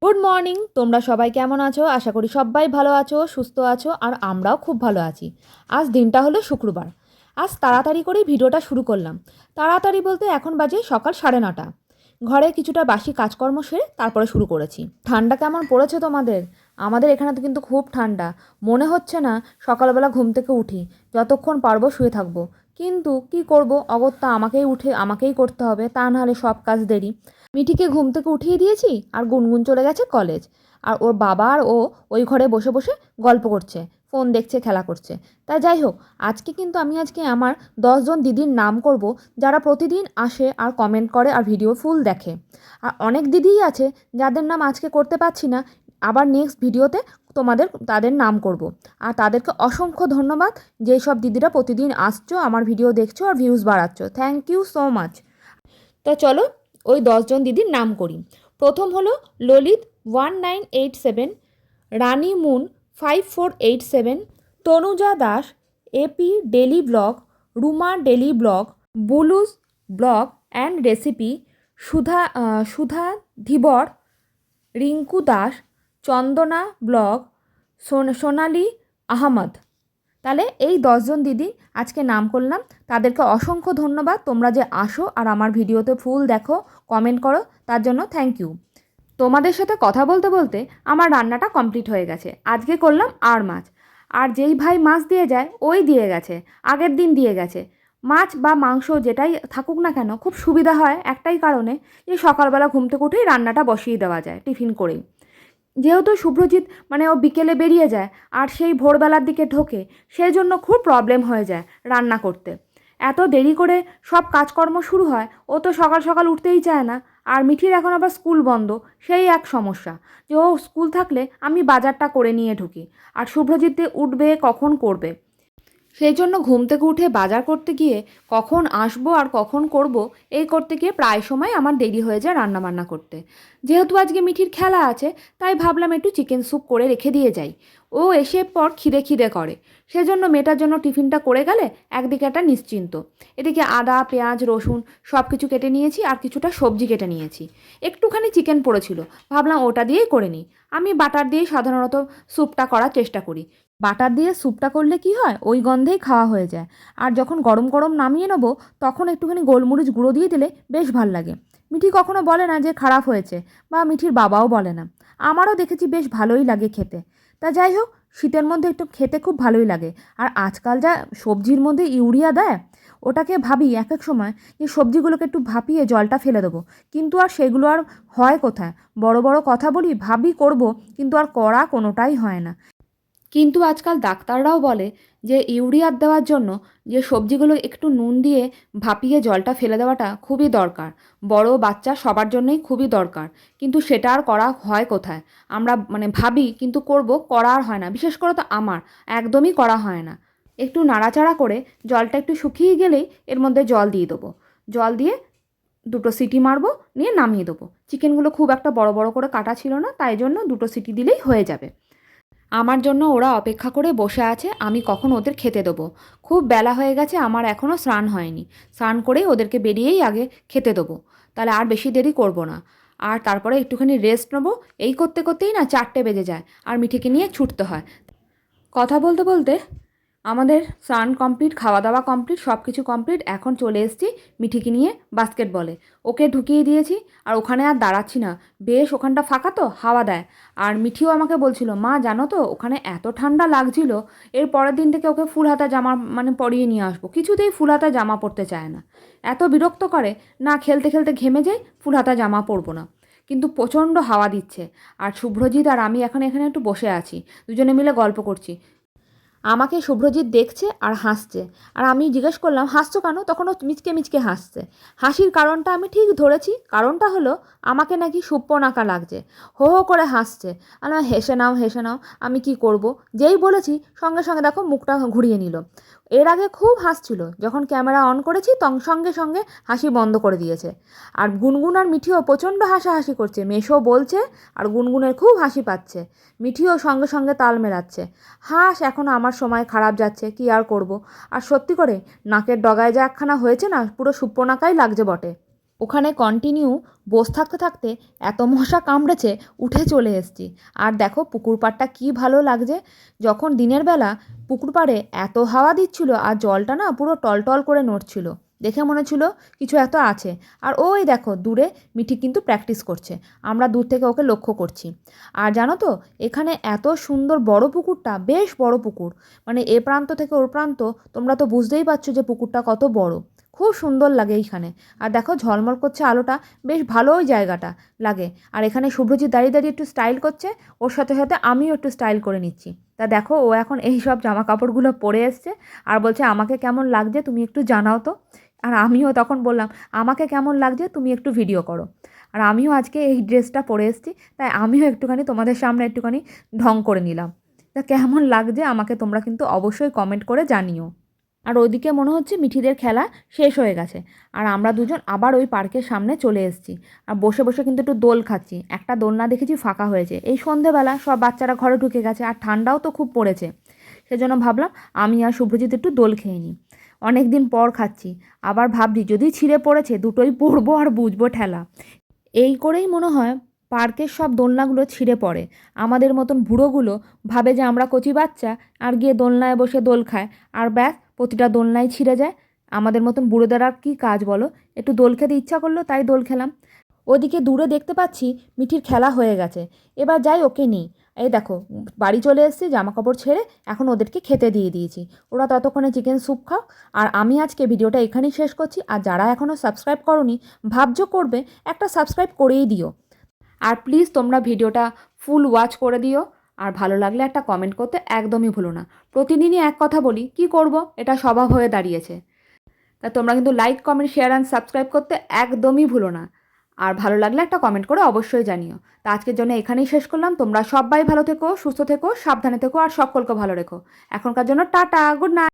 Good morning, তোমরা সবাই কেমন আছো? আশা করি সবাই ভালো আছো, সুস্থ আছো, আর আমরাও খুব ভালো আছি। আজ দিনটা হলো শুক্রবার। আজ তাড়াতাড়ি করেই ভিডিওটা শুরু করলাম। তাড়াতাড়ি বলতে এখন বাজে সকাল 9:30। ঘরে কিছুটা বাসি কাজকর্ম সেরে তারপরে শুরু করেছি। ঠান্ডা কেমন পড়েছে তোমাদের? আমাদের এখানে তো কিন্তু খুব ঠান্ডা। মনে হচ্ছে না সকালবেলা ঘুম থেকে উঠি, যতক্ষণ পারবো শুয়ে থাকবো। কিন্তু কি করব, অগত্যা আমাকেই করতে হবে, তা নাহলে সব কাজ দেরি। মিঠিকে ঘুম থেকে উঠিয়ে দিয়েছি, আর গুনগুন চলে গেছে কলেজ। আর ওর বাবা আর ও ওই ঘরে বসে বসে গল্প করছে, ফোন দেখছে, খেলা করছে। তাই যাই হোক, আমি আজকে আমার 10জন দিদির নাম করব, যারা প্রতিদিন আসে আর কমেন্ট করে আর ভিডিও ফুল দেখে। আর অনেক দিদিই আছে যাদের নাম আজকে করতে পারছি না, আবার নেক্সট ভিডিওতে তাদের নাম করব। আর তাদেরকে অসংখ্য ধন্যবাদ, যেই সব দিদিরা প্রতিদিন আসছো, আমার ভিডিও দেখছো আর ভিউজ বাড়াচ্ছ। Thank you so much. তো চলো ওই 10জন দিদির নাম করি। প্রথম হলো Lalit 1987, Rani Moon 5487, Tanuja Das, AP daily blog, Ruma daily blog, Bulus blog and recipe, Sudha Dhibar, Rinku Das, Chandana blog, Sonali Ahmed. তাহলে এই 10জন দিদি আজকে নাম করলাম। তাদেরকে অসংখ্য ধন্যবাদ, তোমরা যে আসো আর আমার ভিডিওতে ফুল দেখো, কমেন্ট করো, তার জন্য থ্যাংক ইউ। তোমাদের সাথে কথা বলতে বলতে আমার রান্নাটা কমপ্লিট হয়ে গেছে। আজকে করলাম আর মাছ। আর যেই ভাই মাছ দিয়ে যায় ওই দিয়ে গেছে, আগের দিন দিয়ে গেছে। মাছ বা মাংস যেটাই থাকুক না কেন, খুব সুবিধা হয় একটাই কারণে, যে সকালবেলা ঘুম থেকে উঠেই রান্নাটা বসিয়ে দেওয়া যায় টিফিন করেই। যেহেতু শুভ্রজিৎ ও বিকেলে বেরিয়ে যায় আর সেই ভোরবেলার দিকে ঢোকে, সেই জন্য খুব প্রবলেম হয়ে যায় রান্না করতে। এত দেরি করে সব কাজকর্ম শুরু হয়, ও তো সকাল সকাল উঠতেই চায় না। আর মিঠির এখন আবার স্কুল বন্ধ, সেই এক সমস্যা, যে ও স্কুল থাকলে আমি বাজারটা করে নিয়ে ঢুকি, আর শুভ্রজিৎ উঠবে কখন করবে। সেই জন্য ঘুম থেকে উঠে বাজার করতে গিয়ে কখন আসবো আর কখন করব, এই করতে গিয়ে প্রায় সময় আমার দেরি হয়ে যায় রান্নাবান্না করতে। যেহেতু আজকে মিঠির খেলা আছে, তাই ভাবলাম একটু চিকেন স্যুপ করে রেখে দিয়ে যাই। ও এসে পর খিদে খিদে করে, সেজন্য মেয়েটার জন্য টিফিনটা করে গেলে একদিকে একটা নিশ্চিন্ত। এদিকে আদা, পেঁয়াজ, রসুন সব কিছু কেটে নিয়েছি, আর কিছুটা সবজি কেটে নিয়েছি। একটুখানি চিকেন পড়েছিল, ভাবলাম ওটা দিয়েই করে নিই। আমি বাটার দিয়েই সাধারণত স্যুপটা করার চেষ্টা করি। বাটার দিয়ে স্যুপটা করলে কি হয়, ওই গন্ধেই খাওয়া হয়ে যায়। আর যখন গরম গরম নামিয়ে নেবো, তখন একটুখানি গোলমরিচ গুঁড়ো দিয়ে দিলে বেশ ভাল লাগে। মিঠি কখনো বলে না যে খারাপ হয়েছে, বা মিঠির বাবাও বলে না। আমারও দেখেছি বেশ ভালোই লাগে খেতে। তা যাই হোক, শীতের মধ্যে একটু খেতে খুব ভালোই লাগে। আর আজকাল যা সবজির মধ্যে ইউরিয়া দেয়, ওটাকে ভাবি এক এক সময় যে সবজিগুলোকে একটু ভাপিয়ে জলটা ফেলে দেবো, কিন্তু আর সেগুলো আর হয় কোথায়। বড় বড় কথা বলি, ভাবি করব, কিন্তু আর করা কোনোটাই হয় না। কিন্তু আজকাল ডাক্তাররাও বলে যে ইউরিয়া দেওয়ার জন্য যে সবজিগুলো একটু নুন দিয়ে ভাপিয়ে জলটা ফেলে দেওয়াটা খুবই দরকার। বড় বাচ্চা সবার জন্যই খুবই দরকার, কিন্তু সেটা আর করা হয় কোথায়। আমরা ভাবি কিন্তু করা আর হয় না। বিশেষ করে তো আমার একদমই করা হয় না। একটু নাড়াচাড়া করে জলটা একটু শুকিয়ে গেলেই এর মধ্যে জল দিয়ে দেবো। জল দিয়ে দুটো সিটি মারবো, নিয়ে নামিয়ে দেবো। চিকেনগুলো খুব একটা বড় বড় করে কাটা ছিল না, তাই জন্য দুটো সিটি দিলেই হয়ে যাবে। আমার জন্য ওরা অপেক্ষা করে বসে আছে, আমি কখন ওদের খেতে দেবো। খুব বেলা হয়ে গেছে, আমার এখনও স্নান হয়নি। স্নান করেই ওদেরকে বেরিয়েই আগে খেতে দেবো, তাহলে আর বেশি দেরি করব না। আর তারপরে একটুখানি রেস্ট নেবো। এই করতে করতেই না 4টে বেজে যায়, আর মিঠিকে নিয়ে ছুটতে হয়। কথা বলতে বলতে আমাদের স্নান কমপ্লিট, খাওয়া দাওয়া কমপ্লিট, সব কিছু কমপ্লিট। এখন চলে এসেছি মিঠিকে নিয়ে বাস্কেটবলে। ওকে ঢুকিয়ে দিয়েছি, আর ওখানে আর দাঁড়াচ্ছি না। বেশ ওখানটা ফাঁকা তো, হাওয়া দেয়। আর মিঠিও আমাকে বলছিল, মা জানো তো ওখানে এত ঠান্ডা লাগছিল, এর পরের দিন থেকে ওকে ফুল হাতা জামা পরিয়ে নিয়ে আসবো। কিছুতেই ফুল হাতা জামা পরতে চায় না, এত বিরক্ত করে। না খেলতে খেলতে ঘেমে যাই, ফুল হাতা জামা পরবো না। কিন্তু প্রচণ্ড হাওয়া দিচ্ছে, আর শুভ্রজিৎ আর আমি এখানে একটু বসে আছি, দুজনে মিলে গল্প করছি। আমাকে শুভ্রজিৎ দেখছে আর হাসছে। আর আমি জিজ্ঞেস করলাম, হাসছো কেন? তখন ও মিচকে মিচকে হাসছে। হাসির কারণটা আমি ঠিক ধরেছি। কারণটা হলো, আমাকে নাকি সুপ্পনাকা লাগছে। হো হো করে হাসছে। আর হেসে নাও, হেসে নাও। আমি কি করব? যেই বলেছি সঙ্গে সঙ্গে দেখো মুখটা ঘুরিয়ে নিল। এর আগে খুব হাসছিল, যখন ক্যামেরা অন করেছি সঙ্গে সঙ্গে হাসি বন্ধ করে দিয়েছে। আর গুনগুন আর মিঠিও প্রচণ্ড হাসাহাসি করছে, মেশো বলছে আর গুনগুনের খুব হাসি পাচ্ছে। মিঠিও সঙ্গে সঙ্গে তাল মেলাচ্ছে। হাস, এখন আমার সময় খারাপ যাচ্ছে, কি আর করব। আর সত্যি করে নাকের ডগায় যা একখানা হয়েছে না, পুরো সুপ্রনাকাই লাগছে বটে। ওখানে কন্টিনিউ বসে থাকতে থাকতে এত মশা কামড়েছে, উঠে চলে এসেছি। আর দেখো পুকুর পাড়টা কী ভালো লাগছে। যখন দিনের বেলা পুকুর পাড়ে এত হাওয়া দিচ্ছিল আর জলটা না পুরো টলটল করে নড়ছিল, দেখে মনে ছিল কিছু এত আছে। আর ওই দেখো দূরে মিঠি কিন্তু প্র্যাকটিস করছে, আমরা দূর থেকে ওকে লক্ষ্য করছি। আর জানো তো, এখানে এত সুন্দর বড় পুকুরটা, বেশ বড় পুকুর, মানে এ প্রান্ত থেকে ওর প্রান্ত, তোমরা তো বুঝতেই পারছো যে পুকুরটা কত বড়। খুব সুন্দর লাগে এইখানে। আর দেখো ঝলমল করছে আলোটা, বেশ ভালো ওই জায়গাটা লাগে। আর এখানে শুভ্রজিৎ দাঁড়িয়ে দাঁড়িয়ে একটু স্টাইল করছে, ওর সাথে সাথে আমিও একটু স্টাইল করে নিচ্ছি। তা দেখো ও এখন এই সব জামা কাপড়গুলো পরে এসছে আর বলছে আমাকে কেমন লাগছে তুমি একটু জানাও তো। আর আমিও তখন বললাম আমাকে কেমন লাগছে তুমি একটু ভিডিও করো। আর আমিও আজকে এই ড্রেসটা পরে এসেছি, তাই আমিও একটুখানি তোমাদের সামনে একটুখানি ঢং করে নিলাম। তা কেমন লাগছে আমাকে তোমরা কিন্তু অবশ্যই কমেন্ট করে জানিও। আর ওইদিকে মনে হচ্ছে মিঠিদের খেলা শেষ হয়ে গেছে, আর আমরা দুজন আবার ওই পার্কের সামনে চলে এসেছি। আর বসে বসে কিন্তু একটু দোল খাচ্ছি। একটা দোলনা দেখেছি ফাঁকা হয়েছে, এই সন্ধেবেলা সব বাচ্চারা ঘরে ঢুকে গেছে আর ঠান্ডাও তো খুব পড়েছে। সেজন্য ভাবলাম আমি আর শুভ্রজিৎ একটু দোল খেয়ে নিই। অনেক দিন পর খাচ্ছি, আবার ভাবছি যদি ছিঁড়ে পড়েছে দুটোই পড়বো আর বুঝবো ঠেলা। এই করেই মনে হয় পার্কের সব দোলনাগুলো ছিঁড়ে পড়ে। আমাদের মতন বুড়োগুলো ভাবে যে আমরা কচি বাচ্চা, আর গিয়ে দোলনায় বসে দোল খায়, আর ব্যাস প্রতিটা দোলনায় ছিঁড়ে যায়। আমাদের মতন বুড়োদের আর কী কাজ বলো, একটু দোল খেতে ইচ্ছা করলো তাই দোল খেলাম। ওদিকে দূরে দেখতে পাচ্ছি মিঠির খেলা হয়ে গেছে, এবার যাই ওকে নিই। এই দেখো বাড়ি চলে এসেছি, জামা কাপড় ছেড়ে এখন ওদেরকে খেতে দিয়ে দিয়েছি। ওরা ততক্ষণে চিকেন স্যুপ খাও। আর আমি আজকে ভিডিওটা এখানেই শেষ করছি। আর যারা এখনও সাবস্ক্রাইব করোনি, ভাবছো করবে, একটা সাবস্ক্রাইব করেই দিও। আর প্লিজ তোমরা ভিডিওটা ফুল ওয়াচ করে দিও। আর ভালো লাগলে একটা কমেন্ট করতে একদমই ভুলো না। প্রতিদিনই এক কথা বলি, কি করব, এটা স্বভাব হয়ে দাঁড়িয়েছে। তা তোমরা কিন্তু like, comment, share and subscribe করতে একদমই ভুলো না। আর ভালো লাগলে একটা কমেন্ট করে অবশ্যই জানিও। তা আজকের জন্য এখানেই শেষ করলাম। তোমরা সবাই ভালো থেকো, সুস্থ থেকো, সাবধানে থেকো আর সকলকে ভালো রেখো। এখনকার জন্য টাটা, গুড নাইট।